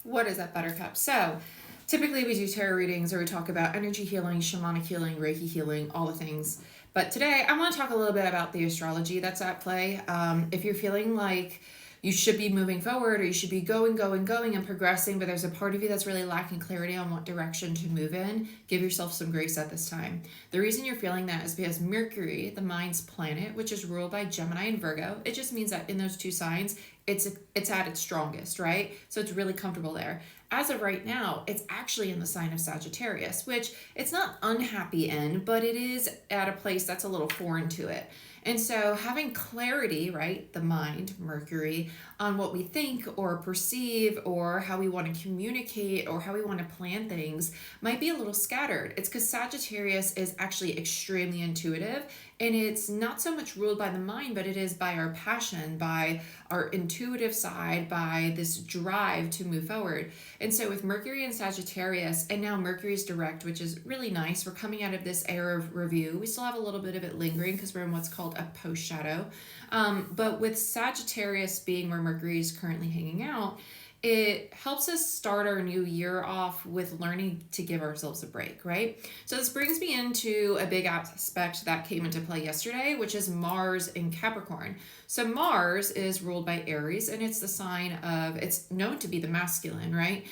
What is that, Buttercup? So, typically we do tarot readings or we talk about energy healing, shamanic healing, Reiki healing, all the things. But today I want to talk a little bit about the astrology that's at play. If you're feeling like you should be moving forward or you should be going and progressing, but there's a part of you that's really lacking clarity on what direction to move in, give yourself some grace at this time. The reason you're feeling that is because Mercury, the mind's planet, which is ruled by Gemini and Virgo, it just means that in those two signs, it's at its strongest, right? So it's really comfortable there. As of right now, it's actually in the sign of Sagittarius, which it's not unhappy in, but it is at a place that's a little foreign to it. And so having clarity, right, the mind, Mercury, on what we think or perceive or how we want to communicate or how we want to plan things might be a little scattered. It's because Sagittarius is actually extremely intuitive, and it's not so much ruled by the mind, but it is by our passion, by our intuitive side, by this drive to move forward. And so with Mercury and Sagittarius, and now Mercury's direct, which is really nice. We're coming out of this era of review. We still have a little bit of it lingering because we're in what's called a post shadow. But with Sagittarius being where Mercury is currently hanging out, it helps us start our new year off with learning to give ourselves a break, right? So this brings me into a big aspect that came into play yesterday, which is Mars in Capricorn. So Mars is ruled by Aries, and it's the sign of, it's known to be the masculine, right?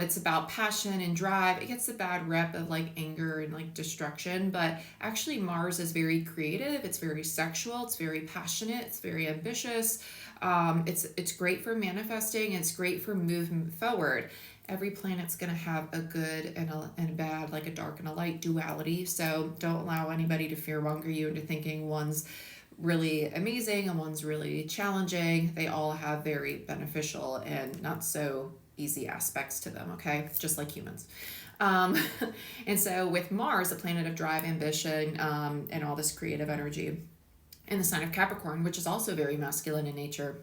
It's about passion and drive. It gets the bad rep of like anger and like destruction, but actually Mars is very creative. It's very sexual. It's very passionate. It's very ambitious. It's great for manifesting. It's great for moving forward. Every planet's going to have a good and a bad, like a dark and a light duality. So don't allow anybody to fearmonger you into thinking one's really amazing and one's really challenging. They all have very beneficial and not so easy aspects to them, okay? Just like humans. Um, and so with Mars, the planet of drive, ambition, and all this creative energy, in the sign of Capricorn, which is also very masculine in nature,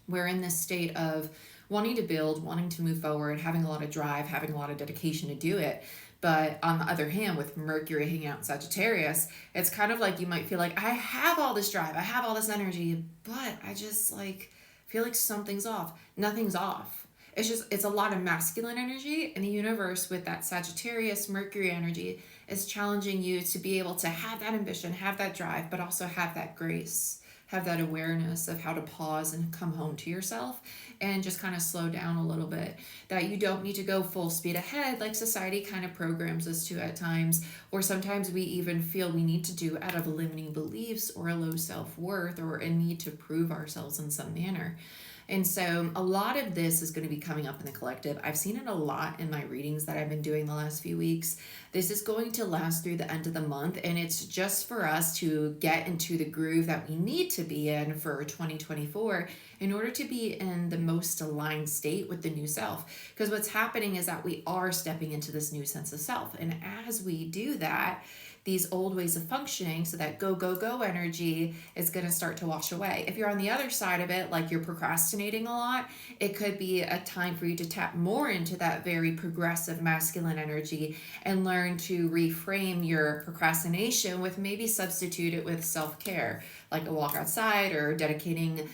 we're in this state of wanting to build, wanting to move forward, having a lot of drive, having a lot of dedication to do it. But on the other hand, with Mercury hanging out in Sagittarius, it's kind of like you might feel like, I have all this drive, I have all this energy, but I just like feel like something's off. Nothing's off. It's a lot of masculine energy, and the universe with that Sagittarius Mercury energy is challenging you to be able to have that ambition, have that drive, but also have that grace, have that awareness of how to pause and come home to yourself and just kind of slow down a little bit. That you don't need to go full speed ahead like society kind of programs us to at times, or sometimes we even feel we need to do out of limiting beliefs or a low self-worth or a need to prove ourselves in some manner. And so a lot of this is going to be coming up in the collective. I've seen it a lot in my readings that I've been doing the last few weeks. This is going to last through the end of the month, and it's just for us to get into the groove that we need to be in for 2024 in order to be in the most aligned state with the new self. Because what's happening is that we are stepping into this new sense of self. And as we do that, these old ways of functioning, so that go energy is going to start to wash away. If you're on the other side of it, like you're procrastinating a lot, it could be a time for you to tap more into that very progressive masculine energy and learn to reframe your procrastination with maybe substitute it with self-care, like a walk outside or dedicating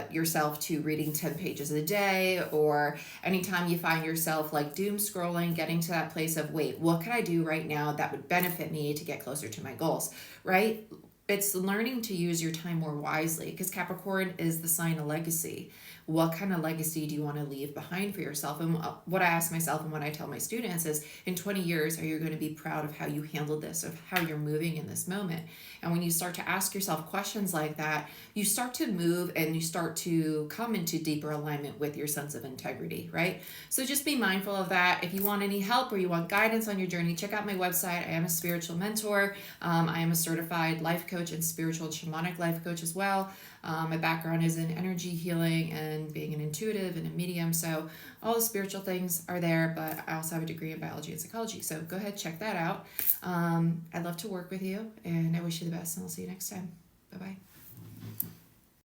yourself to reading 10 pages a day, or anytime you find yourself like doom scrolling, getting to that place of, wait, what can I do right now that would benefit me to get closer to my goals, right? It's learning to use your time more wisely, because Capricorn is the sign of legacy. What kind of legacy do you want to leave behind for yourself? And what I ask myself and what I tell my students is, in 20 years, are you going to be proud of how you handled this, of how you're moving in this moment? And when you start to ask yourself questions like that, you start to move and you start to come into deeper alignment with your sense of integrity, right? So just be mindful of that. If you want any help or you want guidance on your journey, check out my website. I am a spiritual mentor. I am a certified life coach and spiritual shamanic life coach as well. My background is in energy healing and being an intuitive and a medium. So all the spiritual things are there, but I also have a degree in biology and psychology. So go ahead, check that out. I'd love to work with you, and I wish you the best, and I'll see you next time. Bye-bye.